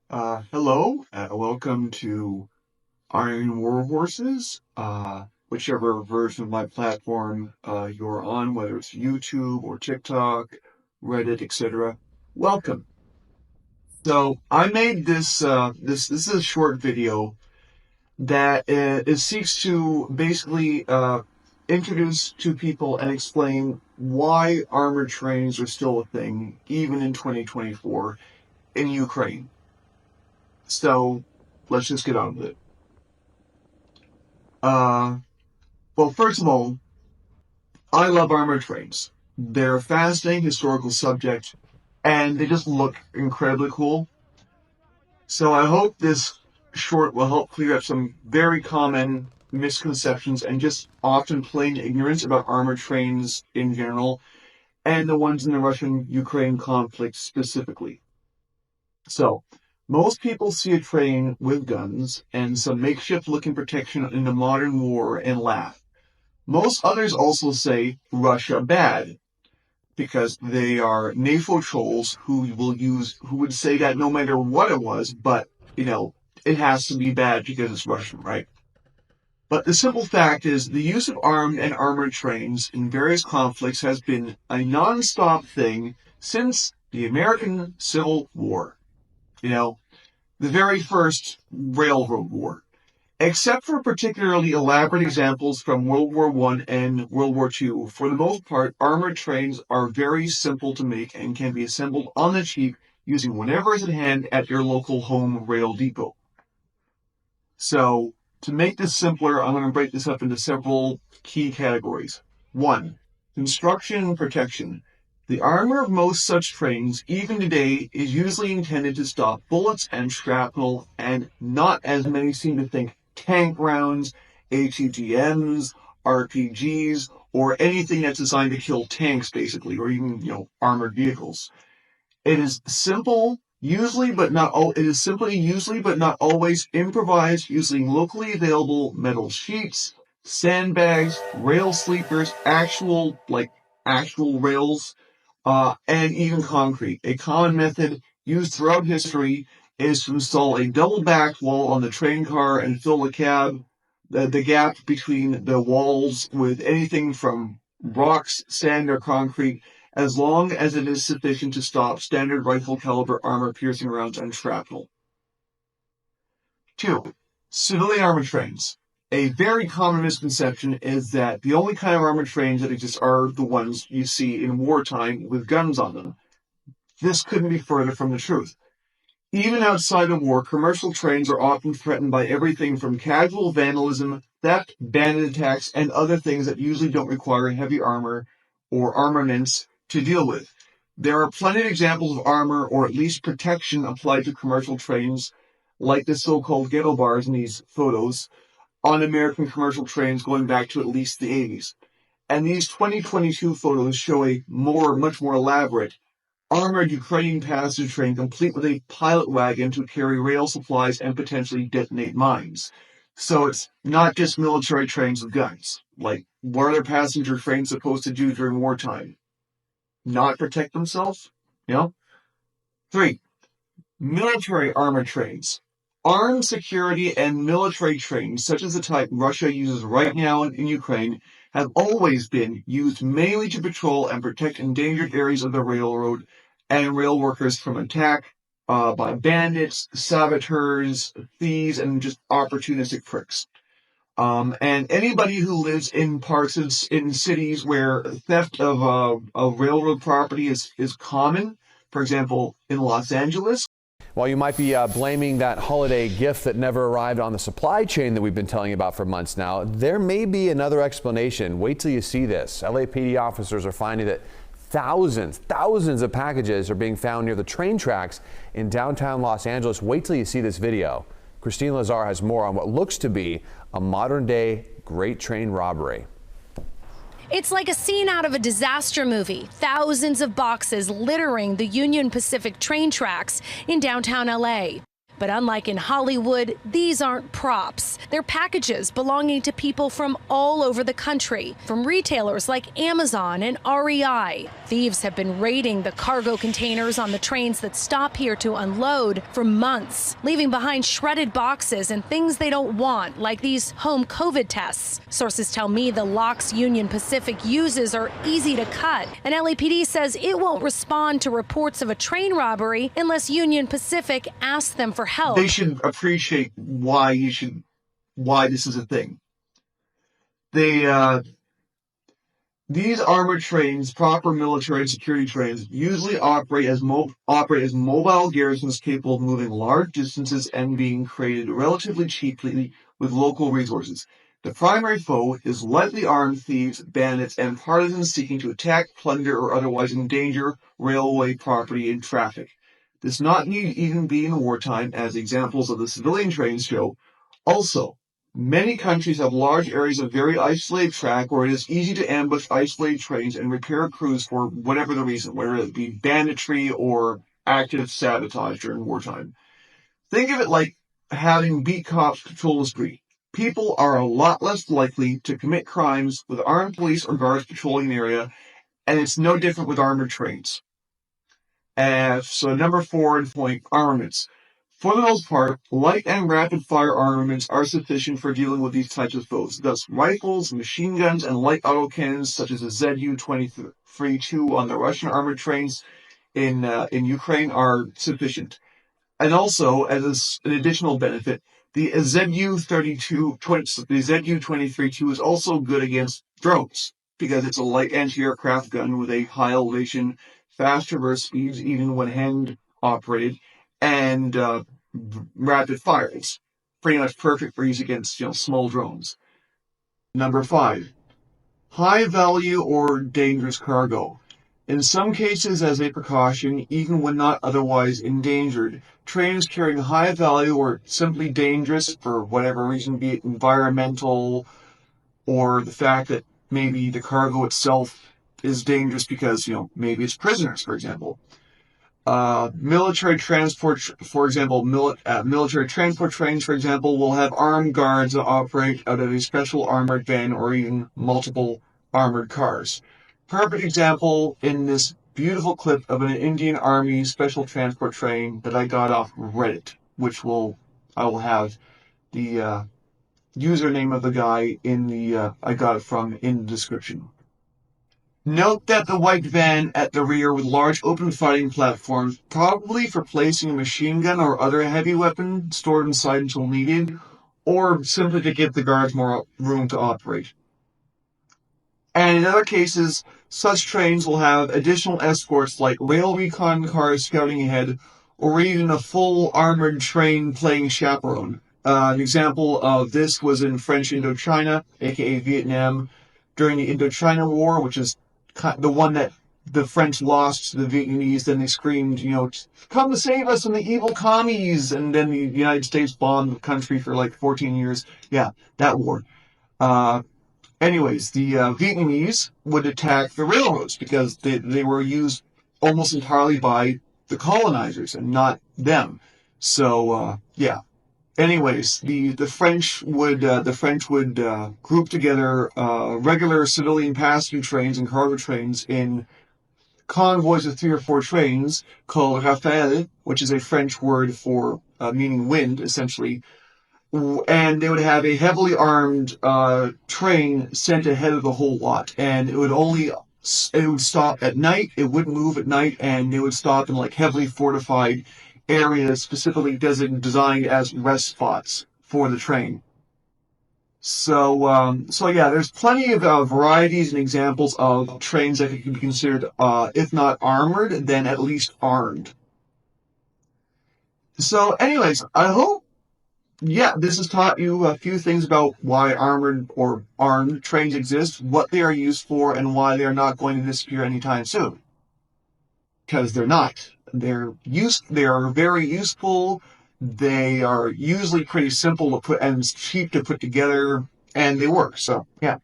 Hello, welcome to Iron War Horses, whichever version of my platform you're on, whether it's YouTube or TikTok, Reddit, etc. Welcome. So I made this is a short video that it seeks to basically introduce to people and explain why armored trains are still a thing, even in 2024 in Ukraine. So let's just get on with it. Uh, well, first of all, I love armored trains. They're a fascinating historical subject, and they just look incredibly cool. So I hope this short will help clear up some very common misconceptions and just often plain ignorance about armored trains in general, and the ones in the Russian-Ukraine conflict specifically. So, most people see a train with guns and some makeshift-looking protection in a modern war and laugh. Most others also say Russia bad because they are NATO trolls who would say that no matter what it was, but it has to be bad because it's Russian, right? But the simple fact is the use of armed and armored trains in various conflicts has been a non-stop thing since the American Civil War. The very first Railroad War. Except for particularly elaborate examples from World War I and World War II, for the most part, armored trains are very simple to make and can be assembled on the cheap using whatever is at hand at your local home rail depot. So, to make this simpler, I'm going to break this up into several key categories. 1. Construction and protection. The armor of most such trains, even today, is usually intended to stop bullets and shrapnel, and not, as many seem to think, tank rounds, ATGMs, RPGs, or anything that's designed to kill tanks, basically, or even, armored vehicles. It is simple, usually, but not all. It is simply, usually, but not always improvised, using locally available metal sheets, sandbags, rail sleepers, actual rails, and even concrete. A common method used throughout history is to install a double back wall on the train car and fill the gap between the walls with anything from rocks, sand, or concrete, as long as it is sufficient to stop standard rifle caliber armor piercing rounds and shrapnel. 2. Civilian armored trains. A very common misconception is that the only kind of armored trains that exist are the ones you see in wartime with guns on them. This couldn't be further from the truth. Even outside of war, commercial trains are often threatened by everything from casual vandalism, theft, bandit attacks, and other things that usually don't require heavy armor or armaments to deal with. There are plenty of examples of armor or at least protection applied to commercial trains, like the so-called ghetto bars in these photos, on American commercial trains going back to at least the 80s. And these 2022 photos show a much more elaborate, armored Ukrainian passenger train complete with a pilot wagon to carry rail supplies and potentially detonate mines. So it's not just military trains with guns. Like, what are their passenger trains supposed to do during wartime? Not protect themselves? 3. Military armored trains. Armed security and military trains, such as the type Russia uses right now in Ukraine, have always been used mainly to patrol and protect endangered areas of the railroad and rail workers from attack by bandits, saboteurs, thieves, and just opportunistic pricks. And anybody who lives in parts in cities where theft of railroad property is common, for example, in Los Angeles. While you might be blaming that holiday gift that never arrived on the supply chain that we've been telling you about for months now, there may be another explanation. Wait till you see this. LAPD officers are finding that thousands of packages are being found near the train tracks in downtown Los Angeles. Wait till you see this video. Christine Lazar has more on what looks to be a modern-day Great Train robbery. It's like a scene out of a disaster movie. Thousands of boxes littering the Union Pacific train tracks in downtown LA. But unlike in Hollywood, these aren't props. They're packages belonging to people from all over the country, from retailers like Amazon and REI. Thieves have been raiding the cargo containers on the trains that stop here to unload for months, leaving behind shredded boxes and things they don't want, like these home COVID tests. Sources tell me the locks Union Pacific uses are easy to cut, and LAPD says it won't respond to reports of a train robbery unless Union Pacific asks them for help. They should appreciate why this is a thing. These armored trains, proper military and security trains, usually operate as mobile garrisons capable of moving large distances and being created relatively cheaply with local resources. The primary foe is lightly armed thieves, bandits, and partisans seeking to attack, plunder, or otherwise endanger railway property and traffic. This not need even be in wartime, as examples of the civilian trains show. Also, many countries have large areas of very isolated track where it is easy to ambush isolated trains and repair crews for whatever the reason, whether it be banditry or active sabotage during wartime. Think of it like having beat cops patrol the street. People are a lot less likely to commit crimes with armed police or guards patrolling the area, and it's no different with armored trains. So number 4 point, armaments. For the most part, light and rapid-fire armaments are sufficient for dealing with these types of foes. Thus, rifles, machine guns, and light autocannons, such as the Zu-23-2 on the Russian armored trains in Ukraine, are sufficient. And also, as an additional benefit, the Zu-23-2 is also good against drones, because it's a light anti-aircraft gun with a high elevation, fast traverse speeds, even when hand-operated, and rapid fire. It's pretty much perfect for use against small drones. Number 5, high value or dangerous cargo. In some cases, as a precaution, even when not otherwise endangered, trains carrying high value or simply dangerous for whatever reason, be it environmental or the fact that maybe the cargo itself is dangerous because maybe it's prisoners, for example. Military transport, for example, military transport trains, for example, will have armed guards that operate out of a special armored van or even multiple armored cars. Perfect example in this beautiful clip of an Indian Army special transport train that I got off Reddit, which I will have the username of the guy I got it from in the description. Note that the white van at the rear with large open fighting platforms, probably for placing a machine gun or other heavy weapon stored inside until needed, or simply to give the guards more room to operate. And in other cases, such trains will have additional escorts like rail recon cars scouting ahead, or even a full armored train playing chaperone. An example of this was in French Indochina, aka Vietnam, during the Indochina War, which is the one that the French lost to the Vietnamese. Then they screamed, come to save us from the evil commies, and then the United States bombed the country for like 14 years. Yeah, that war. Anyways, the Vietnamese would attack the railroads because they were used almost entirely by the colonizers and not them. So yeah. Anyways, the French would group together regular civilian passenger trains and cargo trains in convoys of 3 or 4 trains called rafale, which is a French word for meaning wind, essentially. And they would have a heavily armed train sent ahead of the whole lot, and it would stop at night. It wouldn't move at night, and it would stop in like heavily fortified areas specifically designed as rest spots for the train. So yeah, there's plenty of varieties and examples of trains that can be considered, if not armored, then at least armed. So anyways, I hope, this has taught you a few things about why armored or armed trains exist, what they are used for, and why they are not going to disappear anytime soon. Because they're not. They are very useful. They are usually pretty simple to put and cheap to put together, and they work. So yeah.